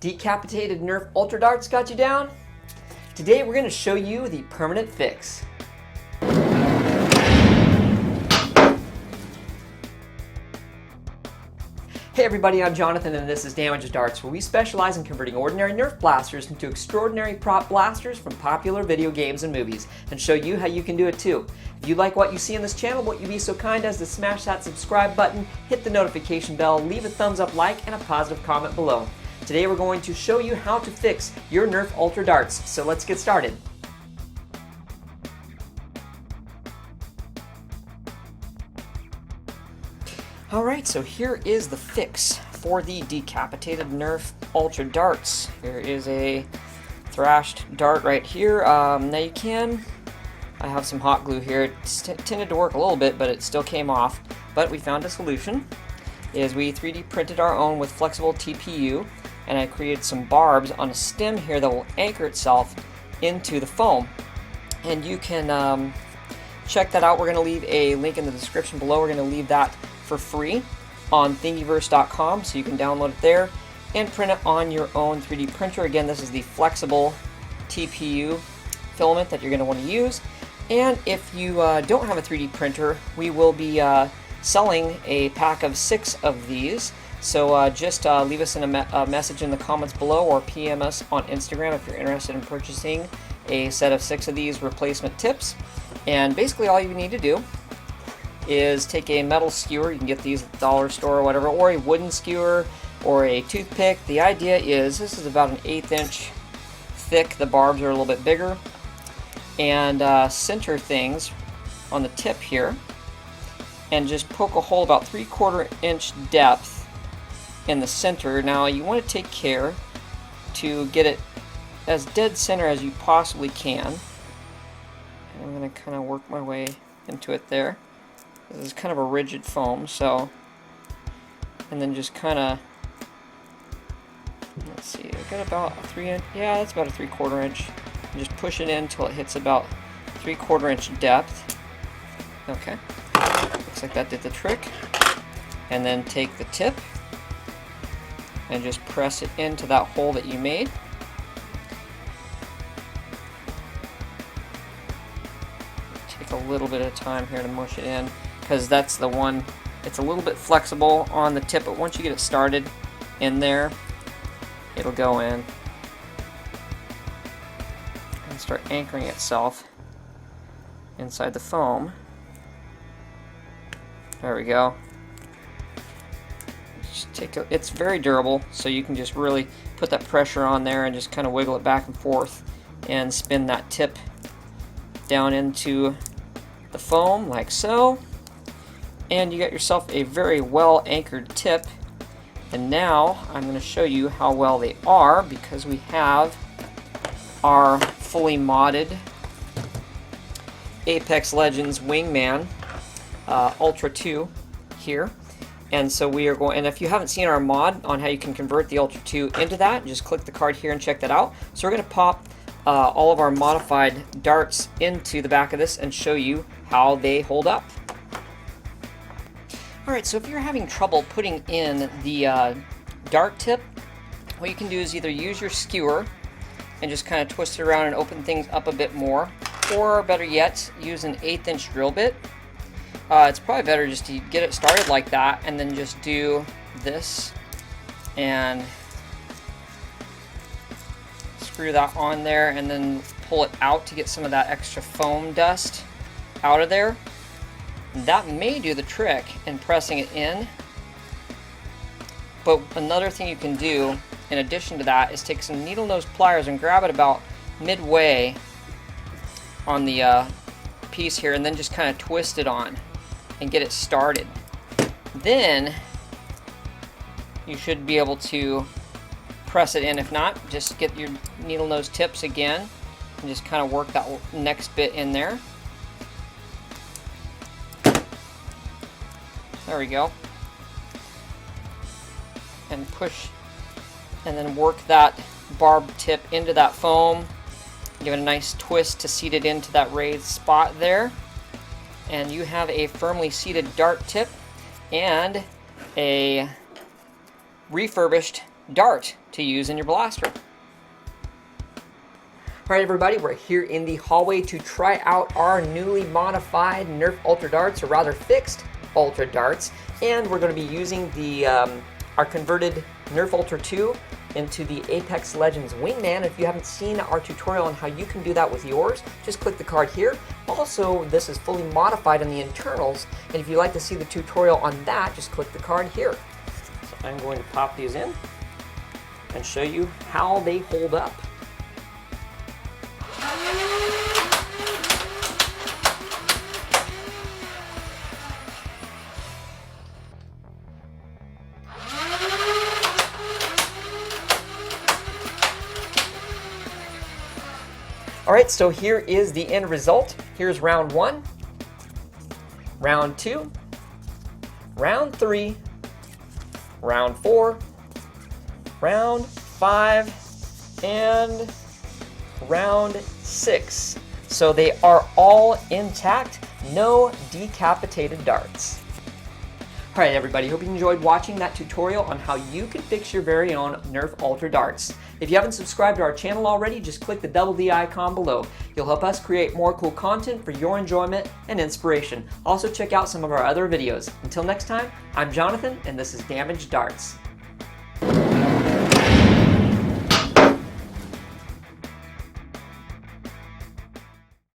Decapitated Nerf Ultra Darts got you down? Today we're going to show you the permanent fix. Hey everybody, I'm Jonathan and this is Damage Darts, where we specialize in converting ordinary Nerf blasters into extraordinary prop blasters from popular video games and movies, and show you how you can do it too. If you like what you see on this channel, won't you be so kind as to smash that subscribe button, hit the notification bell, leave a thumbs up like, and a positive comment below. Today we're going to show you how to fix your Nerf Ultra Darts, so let's get started. Alright, so here is the fix for the decapitated Nerf Ultra Darts. Here is a thrashed dart right here. Now I have some hot glue here. It's tended to work a little bit, but it still came off. But we found a solution. We 3D printed our own with flexible TPU, and I created some barbs on a stem here that will anchor itself into the foam. And you can check that out. We're going to leave a link in the description below. We're going to leave that for free on thingiverse.com, so you can download it there and print it on your own 3D printer. Again, this is the flexible TPU filament that you're going to want to use. And if you don't have a 3D printer, we will be selling a pack of 6 of these. So just leave us a message in the comments below, or PM us on Instagram if you're interested in purchasing a set of 6 of these replacement tips. And basically all you need to do is take a metal skewer. You can get these at the dollar store or whatever, or a wooden skewer or a toothpick. The idea is, this is about an 1/8 inch thick. The barbs are a little bit bigger. And center things on the tip here and just poke a hole about 3/4 inch depth in the center. Now you want to take care to get it as dead center as you possibly can. And I'm going to kind of work my way into it there. This is kind of a rigid foam, so, and then just kind of, let's see, I got about a 3 inch, yeah, that's about a 3/4 inch. And just push it in until it hits about 3/4 inch depth. Okay, looks like that did the trick. And then take the tip and just press it into that hole that you made. Take a little bit of time here to mush it in, because that's the one, it's a little bit flexible on the tip, but once you get it started in there, it'll go in and start anchoring itself inside the foam. There we go. Just it's very durable, so you can just really put that pressure on there and just kind of wiggle it back and forth and spin that tip down into the foam like so. And you got yourself a very well anchored tip. And now I'm going to show you how well they are, because we have our fully modded Apex Legends Wingman Ultra 2 here. And so we are going, and if you haven't seen our mod on how you can convert the Ultra 2 into that, just click the card here and check that out. So we're going to pop all of our modified darts into the back of this and show you how they hold up. Alright, so if you're having trouble putting in the dart tip, what you can do is either use your skewer and just kind of twist it around and open things up a bit more, or better yet, use an 1/8 inch drill bit. It's probably better just to get it started like that, and then just do this and screw that on there, and then pull it out to get some of that extra foam dust out of there. That may do the trick in pressing it in. But another thing you can do in addition to that is take some needle nose pliers and grab it about midway on the piece here, and then just kind of twist it on and get it started. Then you should be able to press it in. If not, just get your needle nose tips again and just kind of work that next bit in there. There we go. And push, and then work that barbed tip into that foam. Give it a nice twist to seat it into that raised spot there. And you have a firmly seated dart tip and a refurbished dart to use in your blaster. Alright everybody, we're here in the hallway to try out our newly modified Nerf Ultra Darts, or rather fixed Ultra Darts, and we're going to be using the our converted Nerf Ultra 2 into the Apex Legends Wingman. If you haven't seen our tutorial on how you can do that with yours, just click the card here. Also, this is fully modified on the internals, and if you'd like to see the tutorial on that, just click the card here. So I'm going to pop these in and show you how they hold up. Alright, so here is the end result. Here's round 1, round 2, round 3, round 4, round 5, and round 6. So they are all intact, no decapitated darts. Alright everybody, hope you enjoyed watching that tutorial on how you can fix your very own Nerf Ultra Darts. If you haven't subscribed to our channel already, just click the double D icon below. You'll help us create more cool content for your enjoyment and inspiration. Also check out some of our other videos. Until next time, I'm Jonathan and this is Damaged Darts.